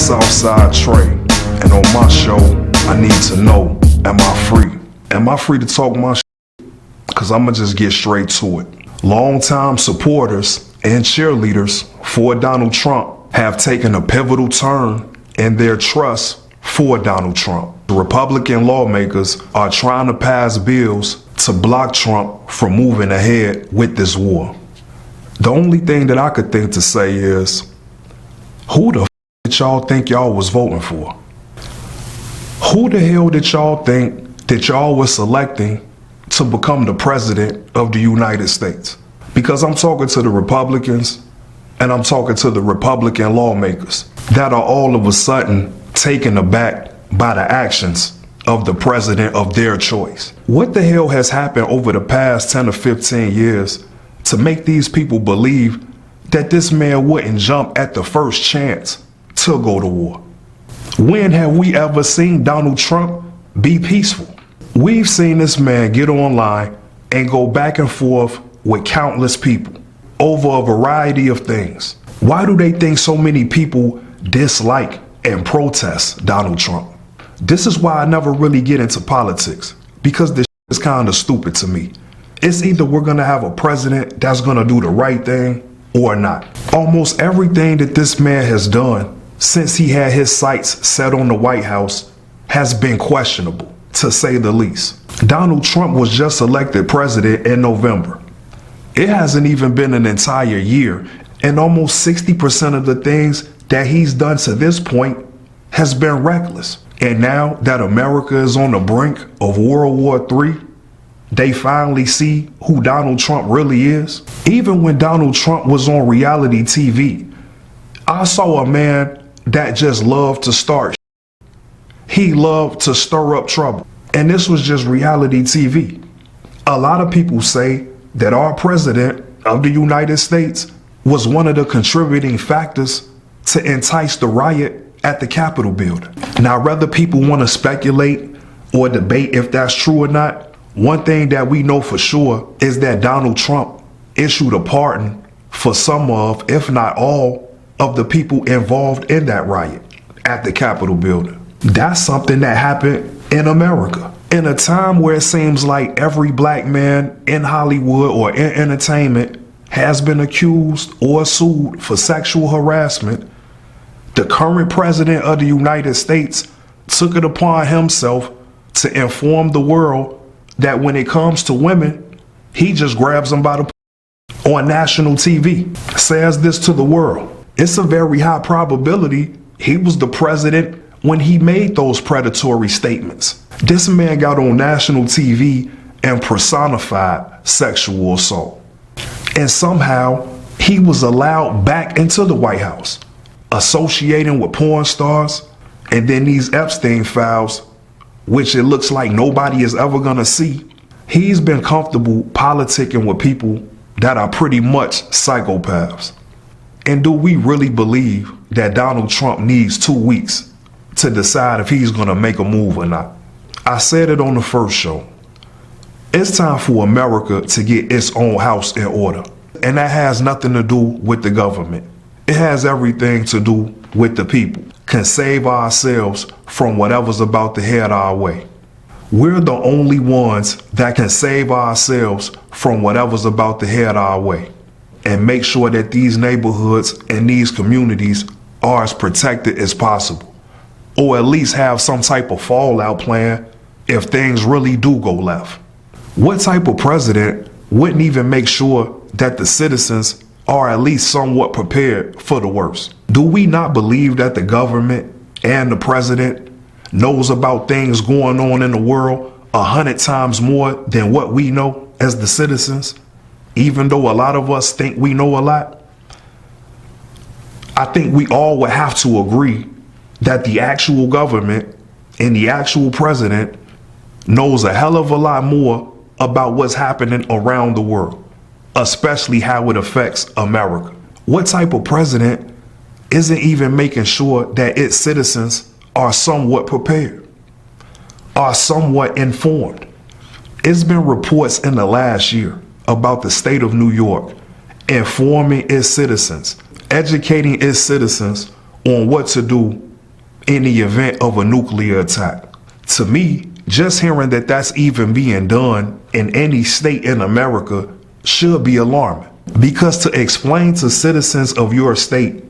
Southside Tre, and on my show, I need to know, am I free? Am I free to talk my shit? Cause I'ma just get straight to it. Longtime supporters and cheerleaders for Donald Trump have taken a pivotal turn in their trust for Donald Trump. The Republican lawmakers are trying to pass bills to block Trump from moving ahead with this war. The only thing that I could think to say is, who the f did y'all think y'all was voting for? Who the hell did y'all think that y'all was selecting to become the president of the United States? Because I'm talking to the Republicans and I'm talking to the Republican lawmakers that are all of a sudden taken aback by the actions of the president of their choice. What the hell has happened over the past 10 or 15 years to make these people believe that this man wouldn't jump at the first chance to go to war? When have we ever seen Donald Trump be peaceful? We've seen this man get online and go back and forth with countless people over a variety of things. Why do they think so many people dislike and protest Donald Trump? This is why I never really get into politics, because this is kind of stupid to me. It's either we're gonna have a president that's gonna do the right thing or not. Almost everything that this man has done since he had his sights set on the White House has been questionable, to say the least. Donald Trump was just elected president in November. It hasn't even been an entire year, and almost 60% of the things that he's done to this point has been reckless. And now that America is on the brink of World War III, they finally see who Donald Trump really is. Even when Donald Trump was on reality TV, I saw a man that just loved to start shit. He loved to stir up trouble. And this was just reality TV. A lot of people say that our president of the United States was one of the contributing factors to entice the riot at the Capitol building. Now, whether people want to speculate or debate if that's true or not, one thing that we know for sure is that Donald Trump issued a pardon for some of, if not all, of the people involved in that riot at the Capitol building. That's something that happened in America. In a time where it seems like every black man in Hollywood or in entertainment has been accused or sued for sexual harassment, the current president of the United States took it upon himself to inform the world that when it comes to women, he just grabs them by the on national TV, says this to the world. It's a very high probability he was the president when he made those predatory statements. This man got on national TV and personified sexual assault. And somehow he was allowed back into the White House, associating with porn stars, and then these Epstein files, which it looks like nobody is ever gonna see. He's been comfortable politicking with people that are pretty much psychopaths. And do we really believe that Donald Trump needs 2 weeks to decide if he's gonna make a move or not? I said it on the first show. It's time for America to get its own house in order. And that has nothing to do with the government. It has everything to do with the people. Can save ourselves from whatever's about to head our way. We're the only ones that can save ourselves from whatever's about to head our way and make sure that these neighborhoods and these communities are as protected as possible, or at least have some type of fallout plan if things really do go left. What type of president wouldn't even make sure that the citizens are at least somewhat prepared for the worst? Do we not believe that the government and the president knows about things going on in the world 100 times more than what we know as the citizens, even though a lot of us think we know a lot? I think we all would have to agree that the actual government and the actual president knows a hell of a lot more about what's happening around the world, especially how it affects America. What type of president isn't even making sure that its citizens are somewhat prepared, are somewhat informed? It's been reports in the last year about the state of New York informing its citizens, educating its citizens on what to do in the event of a nuclear attack. To me, just hearing that that's even being done in any state in America should be alarming. Because to explain to citizens of your state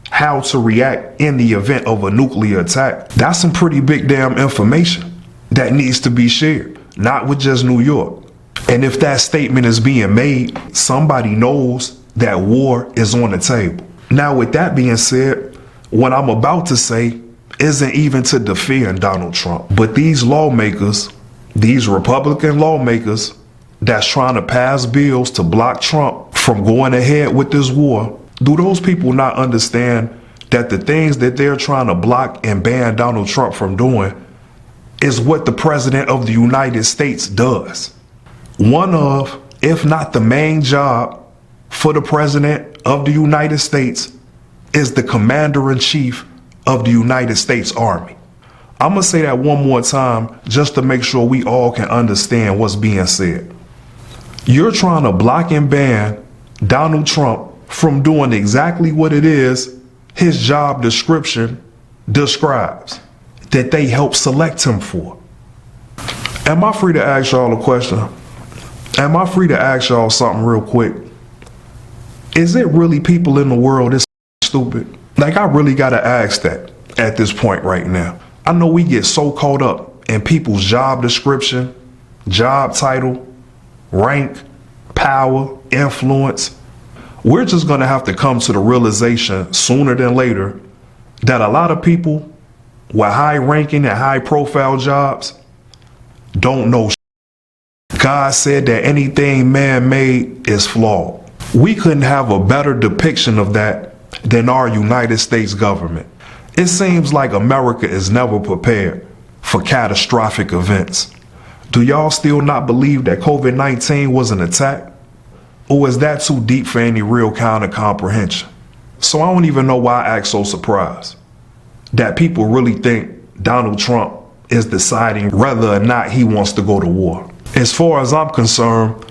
how to react in the event of a nuclear attack, that's some pretty big damn information that needs to be shared, not with just New York. And if that statement is being made, somebody knows that war is on the table. Now, with that being said, what I'm about to say isn't even to defend Donald Trump, but these lawmakers, these Republican lawmakers that's trying to pass bills to block Trump from going ahead with this war, do those people not understand that the things that they're trying to block and ban Donald Trump from doing is what the President of the United States does? One of, if not the main job for the President of the United States is the Commander-in-Chief of the United States Army. I'm gonna say that one more time just to make sure we all can understand what's being said. You're trying to block and ban Donald Trump from doing exactly what it is his job description describes, that they help select him for. Am I free to ask y'all a question? Am I free to ask y'all something real quick? Is it really people in the world this stupid? Like, I really gotta ask that at this point right now. I know we get so caught up in people's job description, job title, rank, power, influence. We're just gonna have to come to the realization sooner than later that a lot of people with high ranking and high profile jobs don't know. God said that anything man-made is flawed. We couldn't have a better depiction of that than our United States government. It seems like America is never prepared for catastrophic events. Do y'all still not believe that COVID-19 was an attack? Or is that too deep for any real kind of comprehension? So I don't even know why I act so surprised that people really think Donald Trump is deciding whether or not he wants to go to war. As far as I'm concerned,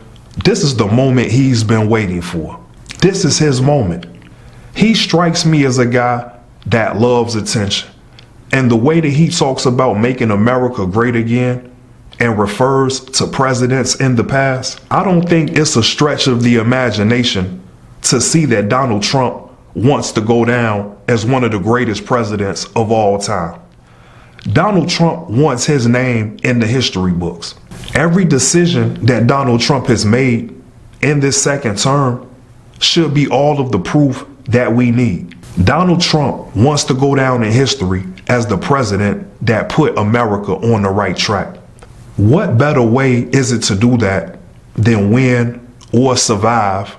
this is the moment he's been waiting for. This is his moment. He strikes me as a guy that loves attention. And the way that he talks about making America great again and refers to presidents in the past, I don't think it's a stretch of the imagination to see that Donald Trump wants to go down as one of the greatest presidents of all time. Donald Trump wants his name in the history books. Every decision that Donald Trump has made in this second term should be all of the proof that we need. Donald Trump wants to go down in history as the president that put America on the right track. What better way is it to do that than win or survive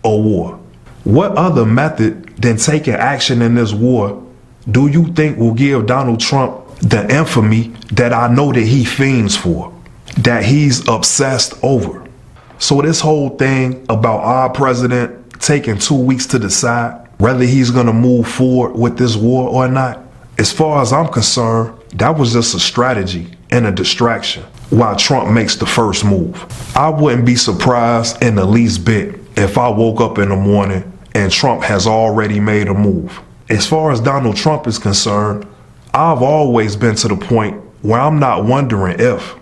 a war? What other method than taking action in this war do you think will give Donald Trump the infamy that I know that he fiends for, that he's obsessed over? So this whole thing about our president taking 2 weeks to decide whether he's going to move forward with this war or not, as far as I'm concerned, that was just a strategy and a distraction while Trump makes the first move. I wouldn't be surprised in the least bit if I woke up in the morning and Trump has already made a move. As far as Donald Trump is concerned, I've always been to the point where I'm not wondering if.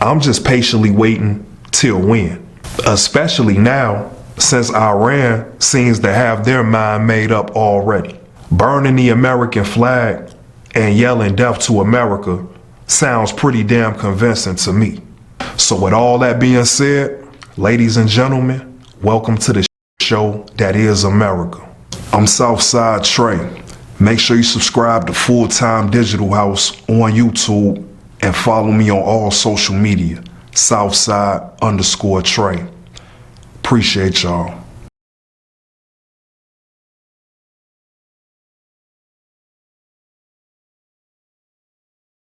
I'm just patiently waiting till when. Especially now, since Iran seems to have their mind made up already. Burning the American flag and yelling death to America sounds pretty damn convincing to me. So with all that being said, ladies and gentlemen, welcome to the show that is America. I'm Southside Tre. Make sure you subscribe to Full Time Digital House on YouTube and follow me on all social media, Southside_Tre. Appreciate y'all.